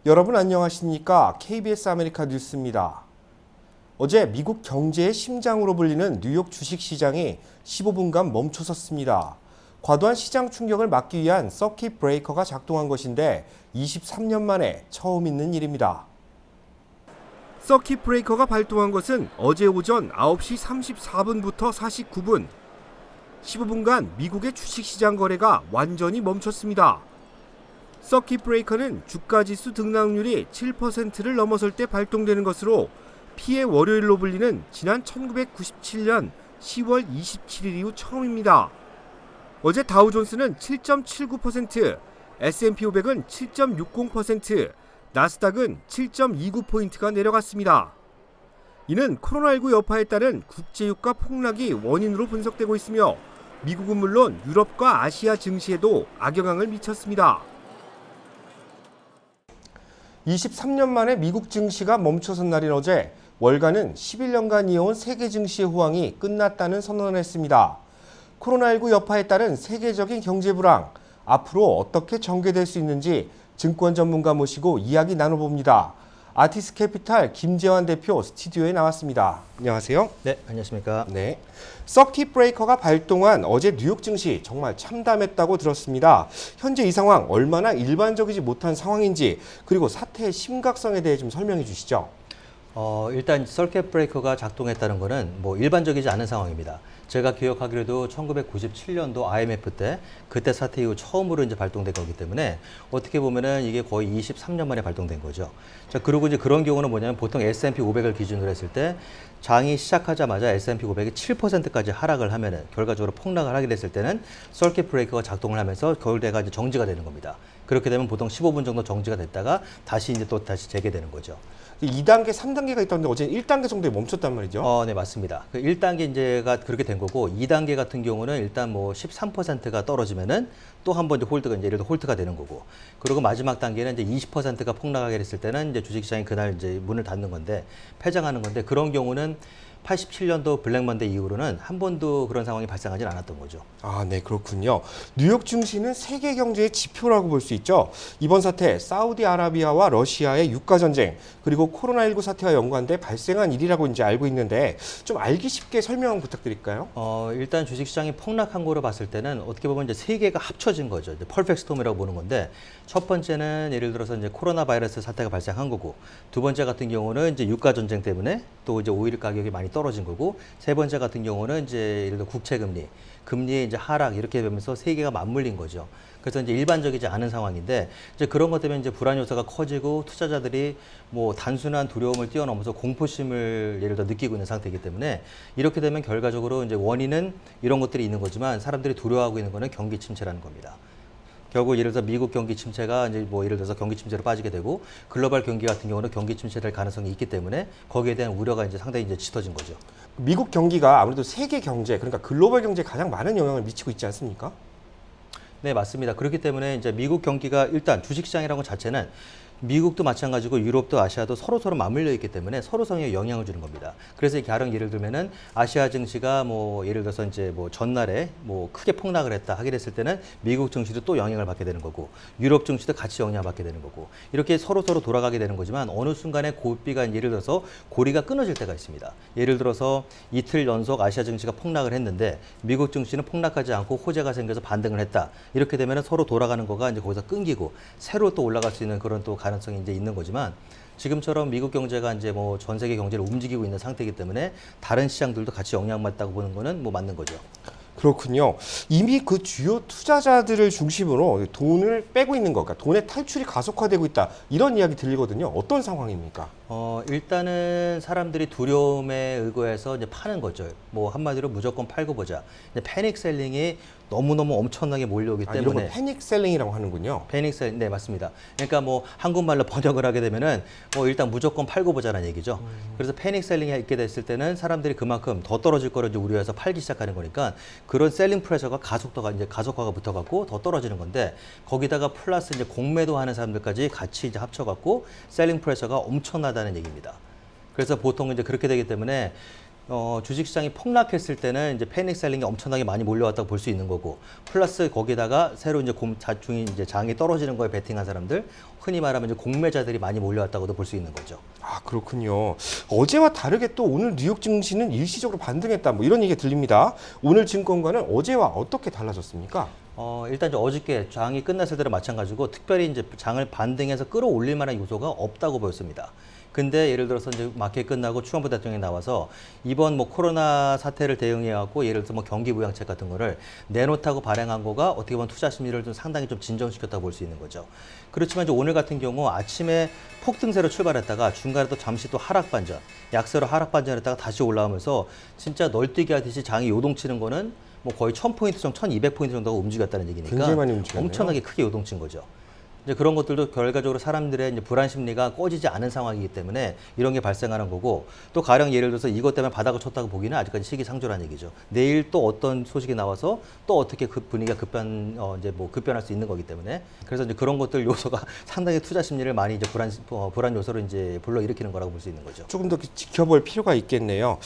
여러분 안녕하십니까? KBS 아메리카 뉴스입니다. 어제 미국 경제의 심장으로 불리는 뉴욕 주식시장이 15분간 멈춰섰습니다. 과도한 시장 충격을 막기 위한 서킷 브레이커가 작동한 것인데 23년 만에 처음 있는 일입니다. 서킷 브레이커가 발동한 것은 어제 오전 9시 34분부터 49분, 15분간 미국의 주식시장 거래가 완전히 멈췄습니다. 서킷 브레이커는 주가지수 등락률이 7%를 넘어설 때 발동되는 것으로 피해 월요일로 불리는 지난 1997년 10월 27일 이후 처음입니다. 어제 다우존스는 7.79%, S&P 500은 7.60%, 나스닥은 7.29포인트가 내려갔습니다. 이는 코로나19 여파에 따른 국제유가 폭락이 원인으로 분석되고 있으며 미국은 물론 유럽과 아시아 증시에도 악영향을 미쳤습니다. 23년 만에 미국 증시가 멈춰선 날인 어제 월가는 11년간 이어온 세계 증시의 호황이 끝났다는 선언을 했습니다. 코로나19 여파에 따른 세계적인 경제 불황, 앞으로 어떻게 전개될 수 있는지 증권 전문가 모시고 이야기 나눠봅니다. 아티스 캐피탈 김재환 대표 스튜디오에 나왔습니다. 안녕하세요. 네, 안녕하십니까. 네. 서킷 브레이커가 발동한 어제 뉴욕 증시 정말 참담했다고 들었습니다. 현재 이 상황 얼마나 일반적이지 못한 상황인지 그리고 사태의 심각성에 대해 좀 설명해 주시죠. 일단 서킷 브레이커가 작동했다는 것은 뭐 일반적이지 않은 상황입니다. 제가 기억하기로도 1997년도 IMF 때 그때 사태 이후 처음으로 이제 발동된 거기 때문에 어떻게 보면은 이게 거의 23년 만에 발동된 거죠. 자, 그리고 이제 그런 경우는 뭐냐면 보통 S&P 500을 기준으로 했을 때 장이 시작하자마자 S&P 500이 7%까지 하락을 하면은 결과적으로 폭락을 하게 됐을 때는 서킷 브레이커가 작동을 하면서 겨울대가 이제 정지가 되는 겁니다. 그렇게 되면 보통 15분 정도 정지가 됐다가 다시 이제 또 다시 재개되는 거죠. 2단계, 3단계가 있다는데 어제는 1단계 정도에 멈췄단 말이죠. 네, 맞습니다. 그 1단계 이제가 그렇게 된 거고 2단계 같은 경우는 일단 뭐 13%가 떨어지면은 또 한 번 이제 홀드가 이제 예를 들어 홀트가 되는 거고. 그리고 마지막 단계는 이제 20%가 폭락하게 됐을 때는 이제 주식시장이 그날 이제 문을 닫는 건데 폐장하는 건데 그런 경우는 87년도 블랙먼데이 이후로는 한 번도 그런 상황이 발생하지 않았던 거죠. 아, 네, 그렇군요. 뉴욕 증시는 세계 경제의 지표라고 볼 수 있죠. 이번 사태, 사우디아라비아와 러시아의 유가 전쟁, 그리고 코로나19 사태와 연관돼 발생한 일이라고 이제 알고 있는데 좀 알기 쉽게 설명 부탁드릴까요? 일단 주식시장이 폭락한 거로 봤을 때는 어떻게 보면 이제 세 개가 합쳐진 거죠. 이제 퍼펙트 스톰이라고 보는 건데 첫 번째는 예를 들어서 이제 코로나 바이러스 사태가 발생한 거고 두 번째 같은 경우는 이제 유가 전쟁 때문에 또 이제 오일 가격이 많이 떨어진 거고 세 번째 같은 경우는 이제 예를 들어 국채 금리, 금리의 이제 하락 이렇게 되면서 세 개가 맞물린 거죠. 그래서 이제 일반적이지 않은 상황인데 이제 그런 것 때문에 이제 불안 요소가 커지고 투자자들이 뭐 단순한 두려움을 뛰어넘어서 공포심을 예를 들어 느끼고 있는 상태이기 때문에 이렇게 되면 결과적으로 이제 원인은 이런 것들이 있는 거지만 사람들이 두려워하고 있는 거는 경기 침체라는 겁니다. 결국 예를 들어서 미국 경기 침체가 이제 뭐 예를 들어서 경기 침체로 빠지게 되고 글로벌 경기 같은 경우는 경기 침체될 가능성이 있기 때문에 거기에 대한 우려가 이제 상당히 이제 짙어진 거죠. 미국 경기가 아무래도 세계 경제, 그러니까 글로벌 경제에 가장 많은 영향을 미치고 있지 않습니까? 네, 맞습니다. 그렇기 때문에 이제 미국 경기가 일단 주식시장이라는 것 자체는 미국도 마찬가지고 유럽도 아시아도 서로 맞물려 있기 때문에 서로 성에 영향을 주는 겁니다. 그래서 가령 예를 들면은 아시아 증시가 뭐 예를 들어서 이제 뭐 전날에 뭐 크게 폭락을 했다 하게 됐을 때는 미국 증시도 또 영향을 받게 되는 거고 유럽 증시도 같이 영향을 받게 되는 거고 이렇게 서로 돌아가게 되는 거지만 어느 순간에 고비가 예를 들어서 고리가 끊어질 때가 있습니다. 예를 들어서 이틀 연속 아시아 증시가 폭락을 했는데 미국 증시는 폭락하지 않고 호재가 생겨서 반등을 했다. 이렇게 되면은 서로 돌아가는 거가 이제 거기서 끊기고 새로 또 올라갈 수 있는 그런 또 가능성이 이제 있는 거지만 지금처럼 미국 경제가 이제 뭐 전 세계 경제를 움직이고 있는 상태이기 때문에 다른 시장들도 같이 영향받다고 보는 거는 뭐 맞는 거죠. 그렇군요. 이미 그 주요 투자자들을 중심으로 돈을 빼고 있는 것, 그러니까 돈의 탈출이 가속화되고 있다. 이런 이야기 들리거든요. 어떤 상황입니까? 일단은 사람들이 두려움에 의거해서 이제 파는 거죠. 뭐 한마디로 무조건 팔고 보자. 패닉 셀링이 너무너무 엄청나게 몰려오기 때문에. 이런 걸 패닉 셀링이라고 하는군요. 패닉 셀링, 네, 맞습니다. 그러니까 뭐 한국말로 번역을 하게 되면은 뭐 일단 무조건 팔고 보자는 얘기죠. 그래서 패닉 셀링이 있게 됐을 때는 사람들이 그만큼 더 떨어질 거를 이제 우려해서 팔기 시작하는 거니까 그런 셀링 프레셔가 가속화가 붙어갖고 더 떨어지는 건데 거기다가 플러스 이제 공매도 하는 사람들까지 같이 이제 합쳐갖고 셀링 프레셔가 엄청나다는 얘기입니다. 그래서 보통 이제 그렇게 되기 때문에 주식시장이 폭락했을 때는 이제 패닉 셀링이 엄청나게 많이 몰려왔다고 볼 수 있는 거고, 플러스 거기다가 새로 이제 장이 떨어지는 거에 베팅한 사람들, 흔히 말하면 이제 공매자들이 많이 몰려왔다고도 볼 수 있는 거죠. 아, 그렇군요. 어제와 다르게 또 오늘 뉴욕 증시는 일시적으로 반등했다, 뭐 이런 얘기가 들립니다. 오늘 증권가는 어제와 어떻게 달라졌습니까? 일단 이제 어저께 장이 끝났을 때랑 마찬가지고 특별히 이제 장을 반등해서 끌어올릴 만한 요소가 없다고 보였습니다. 근데 예를 들어서 이제 마켓 끝나고 트럼프 대통령이 나와서 이번 뭐 코로나 사태를 대응해 갖고 예를 들어서 뭐 경기 부양책 같은 거를 내놓다고 발행한 거가 어떻게 보면 투자 심리를 좀 상당히 좀 진정시켰다고 볼 수 있는 거죠. 그렇지만 이제 오늘 같은 경우 아침에 폭등세로 출발했다가 중간에 또 잠시 또 하락 반전, 약세로 하락 반전했다가 다시 올라오면서 진짜 널뛰기 하듯이 장이 요동치는 거는 뭐 거의 1000포인트 정도, 1200포인트 정도가 움직였다는 얘기니까 굉장히 많이 움직였네요. 엄청나게 크게 요동친 거죠. 이제 그런 것들도 결과적으로 사람들의 이제 불안 심리가 꺼지지 않은 상황이기 때문에 이런 게 발생하는 거고, 또 가령 예를 들어서 이것 때문에 바닥을 쳤다고 보기는 아직까지 시기상조라는 얘기죠. 내일 또 어떤 소식이 나와서 또 어떻게 그 분위기가 급변할 수 있는 거기 때문에, 그래서 이제 그런 것들 요소가 상당히 투자 심리를 많이 이제 불안 요소로 이제 불러일으키는 거라고 볼 수 있는 거죠. 조금 더 지켜볼 필요가 있겠네요.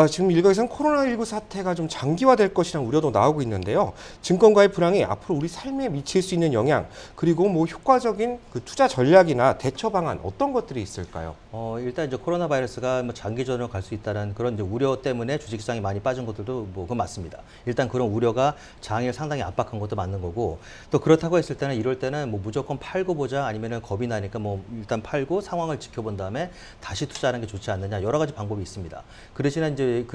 지금 일각에서는 코로나19 사태가 좀 장기화될 것이라는 우려도 나오고 있는데요. 증권가의 불황이 앞으로 우리 삶에 미칠 수 있는 영향, 그리고 뭐 효과적인 그 투자 전략이나 대처 방안 어떤 것들이 있을까요? 일단 이제 코로나 바이러스가 뭐 장기전으로 갈 수 있다는 그런 이제 우려 때문에 주식시장이 많이 빠진 것들도 뭐 그건 맞습니다. 일단 그런 우려가 장을 상당히 압박한 것도 맞는 거고, 또 그렇다고 했을 때는 이럴 때는 뭐 무조건 팔고 보자, 아니면은 겁이 나니까 뭐 일단 팔고 상황을 지켜본 다음에 다시 투자하는 게 좋지 않느냐, 여러 가지 방법이 있습니다. 그렇지만 이제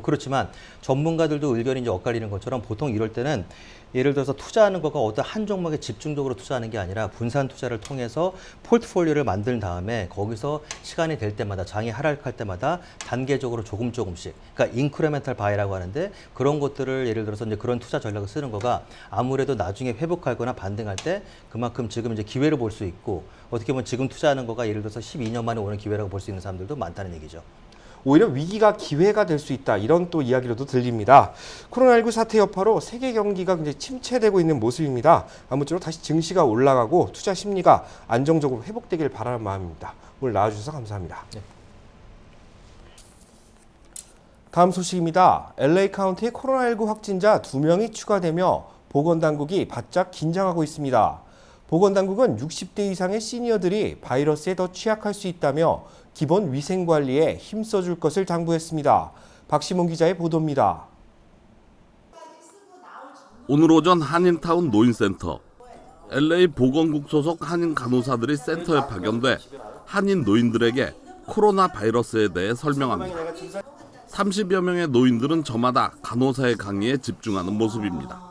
그렇지만 전문가들도 의견이 이제 엇갈리는 것처럼 보통 이럴 때는 예를 들어서 투자하는 거가 어떤 한 종목에 집중적으로 투자하는 게 아니라 분산 투자를 통해서 포트폴리오를 만든 다음에 거기서 시간이 될 때마다, 장이 하락할 때마다 단계적으로 조금씩, 그러니까 인크레멘탈 바이라고 하는데, 그런 것들을 예를 들어서 이제 그런 투자 전략을 쓰는 거가 아무래도 나중에 회복하거나 반등할 때 그만큼 지금 이제 기회를 볼 수 있고, 어떻게 보면 지금 투자하는 거가 예를 들어서 12년 만에 오는 기회라고 볼 수 있는 사람들도 많다는 얘기죠. 오히려 위기가 기회가 될 수 있다, 이런 또 이야기로도 들립니다. 코로나19 사태 여파로 세계 경기가 굉장히 침체되고 있는 모습입니다. 아무쪼록 다시 증시가 올라가고 투자 심리가 안정적으로 회복되길 바라는 마음입니다. 오늘 나와주셔서 감사합니다. 네. 다음 소식입니다. LA 카운티에 코로나19 확진자 2명이 추가되며 보건당국이 바짝 긴장하고 있습니다. 보건당국은 60대 이상의 시니어들이 바이러스에 더 취약할 수 있다며 기본 위생관리에 힘써줄 것을 당부했습니다. 박시몬 기자의 보도입니다. 오늘 오전 한인타운 노인센터. LA 보건국 소속 한인 간호사들이 센터에 파견돼 한인 노인들에게 코로나 바이러스에 대해 설명합니다. 30여 명의 노인들은 저마다 간호사의 강의에 집중하는 모습입니다.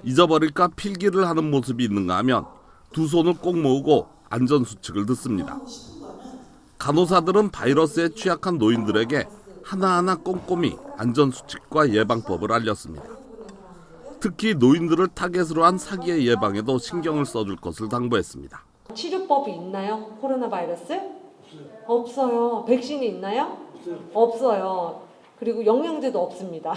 잊어버릴까 필기를 하는 모습이 있는가 하면 두 손을 꼭 모으고 안전수칙을 듣습니다. 간호사들은 바이러스에 취약한 노인들에게 하나하나 꼼꼼히 안전수칙과 예방법을 알렸습니다. 특히 노인들을 타겟으로 한 사기의 예방에도 신경을 써줄 것을 당부했습니다. 치료법이 있나요? 코로나 바이러스? 없어요. 백신이 있나요? 없어요. 그리고 영양제도 없습니다.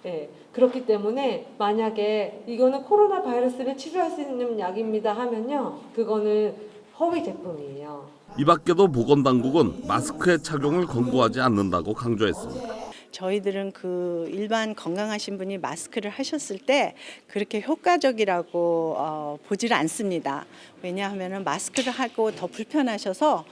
네. 그렇기 때문에 만약에 이거는 코로나 바이러스를 치료할 수 있는 약입니다 하면요, 그거는 허위 제품이에요. 이 밖에도 보건당국은 마스크의 착용을 권고하지 않는다고 강조했습니다. 저희들은 그 일반 건강하신 분이 마스크를 하셨을 때 그렇게 효과적이라고 보지를 않습니다. 왜냐하면 마스크를 하고 더 불편하셔서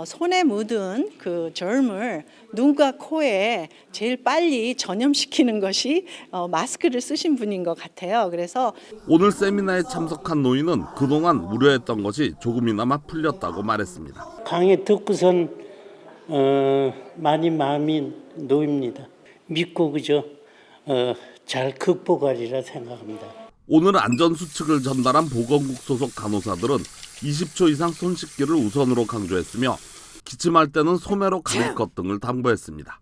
손에 묻은 그 germ을 눈과 코에 제일 빨리 전염시키는 것이 마스크를 쓰신 분인 것 같아요. 그래서 오늘 세미나에 참석한 노인은 그동안 우려했던 것이 조금이나마 풀렸다고 말했습니다. 강의 듣고선 많이 마음이 놓입니다. 믿고 그저 잘 극복하리라 생각합니다. 오늘 안전수칙을 전달한 보건국 소속 간호사들은 20초 이상 손 씻기를 우선으로 강조했으며 기침할 때는 소매로 가릴 것 등을 당부했습니다.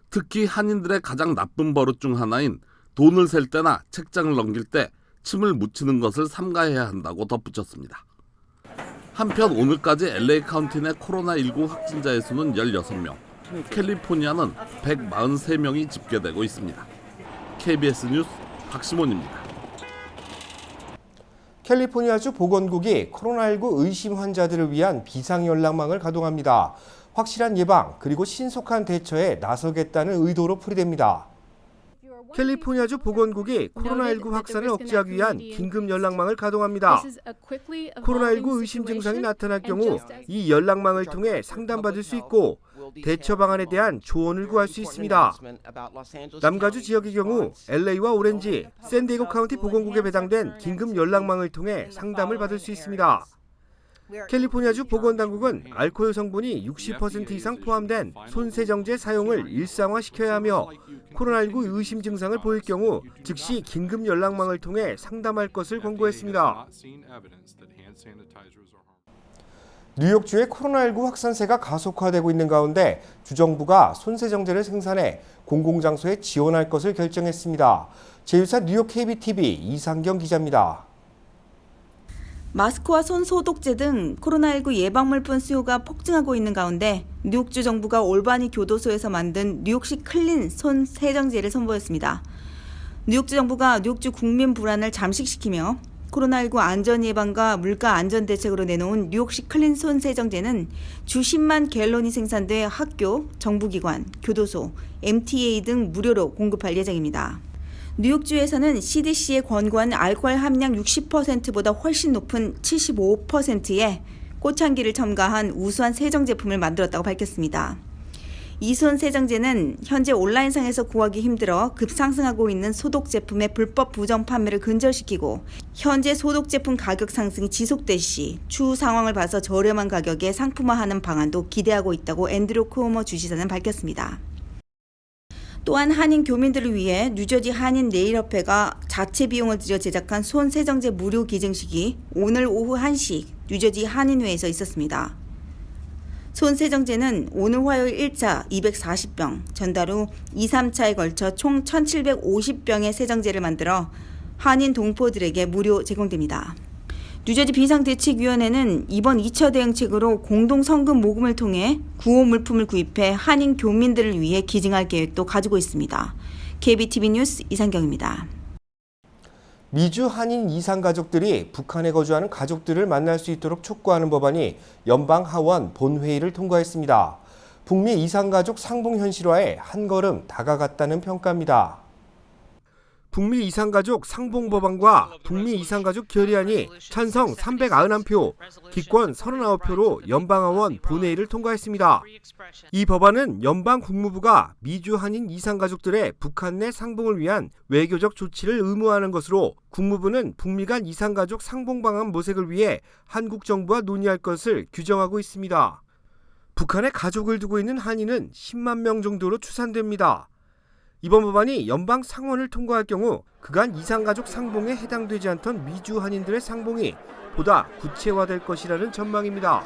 특히 한인들의 가장 나쁜 버릇 중 하나인 돈을 셀 때나 책장을 넘길 때 침을 묻히는 것을 삼가해야 한다고 덧붙였습니다. 한편 오늘까지 LA 카운티 내 코로나19 확진자의 수는 16명, 캘리포니아는 143명이 집계되고 있습니다. KBS 뉴스 박시몬입니다. 캘리포니아주 보건국이 코로나19 의심 환자들을 위한 비상연락망을 가동합니다. 확실한 예방 그리고 신속한 대처에 나서겠다는 의도로 풀이됩니다. 캘리포니아주 보건국이 코로나19 확산을 억제하기 위한 긴급 연락망을 가동합니다. 코로나19 의심 증상이 나타날 경우 이 연락망을 통해 상담받을 수 있고 대처 방안에 대한 조언을 구할 수 있습니다. 남가주 지역의 경우 LA와 오렌지, 샌디에고 카운티 보건국에 배당된 긴급 연락망을 통해 상담을 받을 수 있습니다. 캘리포니아주 보건당국은 알코올 성분이 60% 이상 포함된 손세정제 사용을 일상화시켜야 하며 코로나19 의심 증상을 보일 경우 즉시 긴급 연락망을 통해 상담할 것을 권고했습니다. 뉴욕주의 코로나19 확산세가 가속화되고 있는 가운데 주정부가 손세정제를 생산해 공공장소에 지원할 것을 결정했습니다. 제1사 뉴욕 KBTV 이상경 기자입니다. 마스크와 손 소독제 등 코로나19 예방물품 수요가 폭증하고 있는 가운데 뉴욕주 정부가 올바니 교도소에서 만든 뉴욕식 클린 손 세정제를 선보였습니다. 뉴욕주 정부가 뉴욕주 국민 불안을 잠식시키며 코로나19 안전 예방과 물가 안전 대책으로 내놓은 뉴욕식 클린 손 세정제는 주 10만 갤런이 생산돼 학교, 정부기관, 교도소, MTA 등 무료로 공급할 예정입니다. 뉴욕주에서는 CDC의 권고한 알코올 함량 60%보다 훨씬 높은 75%의 꽃향기를 첨가한 우수한 세정 제품을 만들었다고 밝혔습니다. 이 손 세정제는 현재 온라인상에서 구하기 힘들어 급상승하고 있는 소독 제품의 불법 부정 판매를 근절시키고 현재 소독 제품 가격 상승이 지속될 시 추후 상황을 봐서 저렴한 가격에 상품화하는 방안도 기대하고 있다고 앤드류 쿠오모 주지사는 밝혔습니다. 또한 한인 교민들을 위해 뉴저지 한인 네일협회가 자체 비용을 들여 제작한 손 세정제 무료 기증식이 오늘 오후 1시 뉴저지 한인회에서 있었습니다. 손 세정제는 오늘 화요일 1차 240병, 전달 후 2, 3차에 걸쳐 총 1750병의 세정제를 만들어 한인 동포들에게 무료 제공됩니다. 뉴저지 비상대책위원회는 이번 2차 대응책으로 공동 성금 모금을 통해 구호 물품을 구입해 한인 교민들을 위해 기증할 계획도 가지고 있습니다. KBTV 뉴스 이상경입니다. 미주 한인 이산가족들이 북한에 거주하는 가족들을 만날 수 있도록 촉구하는 법안이 연방 하원 본회의를 통과했습니다. 북미 이산가족 상봉 현실화에 한 걸음 다가갔다는 평가입니다. 북미 이산가족 상봉법안과 북미 이산가족 결의안이 찬성 391표, 기권 39표로 연방하원 본회의를 통과했습니다. 이 법안은 연방 국무부가 미주 한인 이산가족들의 북한 내 상봉을 위한 외교적 조치를 의무화하는 것으로 국무부는 북미 간 이산가족 상봉 방안 모색을 위해 한국 정부와 논의할 것을 규정하고 있습니다. 북한에 가족을 두고 있는 한인은 10만 명 정도로 추산됩니다. 이번 법안이 연방 상원을 통과할 경우 그간 이산가족 상봉에 해당되지 않던 미주 한인들의 상봉이 보다 구체화될 것이라는 전망입니다.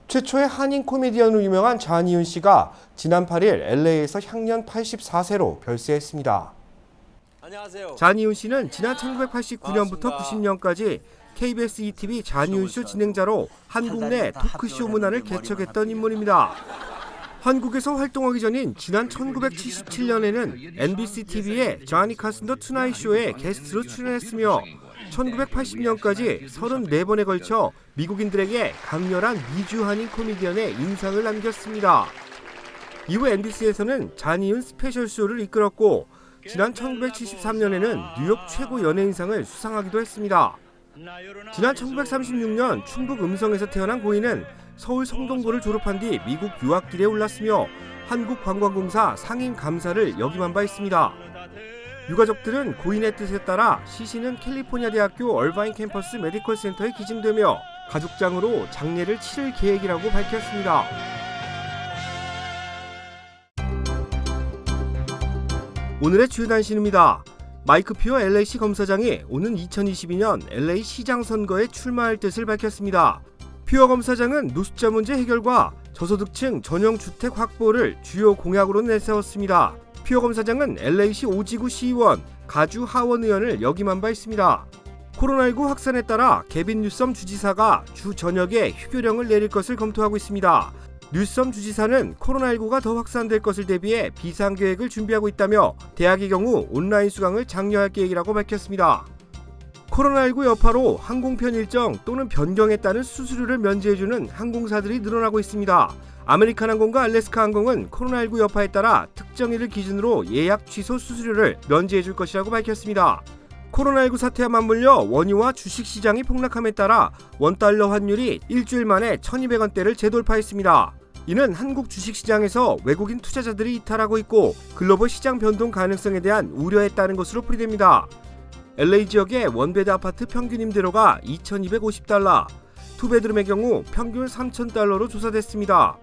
최초의 한인 코미디언으로 유명한 잔이윤 씨가 지난 8일 LA에서 향년 84세로 별세했습니다. 안녕하세요. 잔이윤 씨는 지난 1989년부터 90년까지 KBS ETV 잔이윤 쇼 진행자로 한국 내 토크쇼 문화를 개척했던 인물입니다. 한국에서 활동하기 전인 지난 1977년에는 MBC TV의 조니 칼슨 더 투나잇 쇼에 게스트로 출연했으며 1980년까지 34번에 걸쳐 미국인들에게 강렬한 미주 한인 코미디언의 인상을 남겼습니다. 이후 MBC에서는 잔이윤 스페셜 쇼를 이끌었고 지난 1973년에는 뉴욕 최고 연예인상을 수상하기도 했습니다. 지난 1936년 충북 음성에서 태어난 고인은 서울 성동고를 졸업한 뒤 미국 유학길에 올랐으며 한국관광공사 상임감사를 역임한 바 있습니다. 유가족들은 고인의 뜻에 따라 시신은 캘리포니아 대학교 얼바인 캠퍼스 메디컬 센터에 기증되며 가족장으로 장례를 치를 계획이라고 밝혔습니다. 오늘의 주요 단신입니다. 마이크 퓨어 LA시 검사장이 오는 2022년 LA 시장 선거에 출마할 뜻을 밝혔습니다. 퓨어 검사장은 노숙자 문제 해결과 저소득층 전용 주택 확보를 주요 공약으로 내세웠습니다. 퓨어 검사장은 LA시 오지구 시의원, 가주 하원 의원을 역임한 바 있습니다. 코로나19 확산에 따라 개빈 뉴섬 주지사가 주 전역에 휴교령을 내릴 것을 검토하고 있습니다. 뉴섬 주지사는 코로나19가 더 확산될 것을 대비해 비상계획을 준비하고 있다며 대학의 경우 온라인 수강을 장려할 계획이라고 밝혔습니다. 코로나19 여파로 항공편 일정 또는 변경에 따른 수수료를 면제해주는 항공사들이 늘어나고 있습니다. 아메리칸 항공과 알래스카 항공은 코로나19 여파에 따라 특정일을 기준으로 예약 취소 수수료를 면제해줄 것이라고 밝혔습니다. 코로나19 사태와 맞물려 원유와 주식시장이 폭락함에 따라 원달러 환율이 일주일 만에 1,200원대를 재돌파했습니다. 이는 한국 주식시장에서 외국인 투자자들이 이탈하고 있고 글로벌 시장 변동 가능성에 대한 우려에 따른 것으로 풀이됩니다. LA 지역의 원베드 아파트 평균 임대료가 2,250달러, 투베드룸의 경우 평균 3,000달러로 조사됐습니다.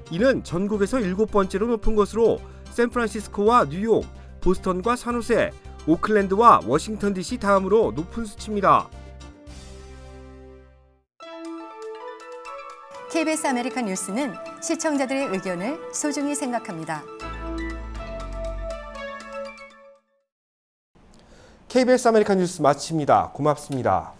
이는 전국에서 7번째로 높은 것으로 샌프란시스코와 뉴욕, 보스턴과 산호세, 오클랜드와 워싱턴 DC 다음으로 높은 수치입니다. KBS 아메리칸 뉴스는 시청자들의 의견을 소중히 생각합니다. KBS 아메리칸 뉴스 마칩니다. 고맙습니다.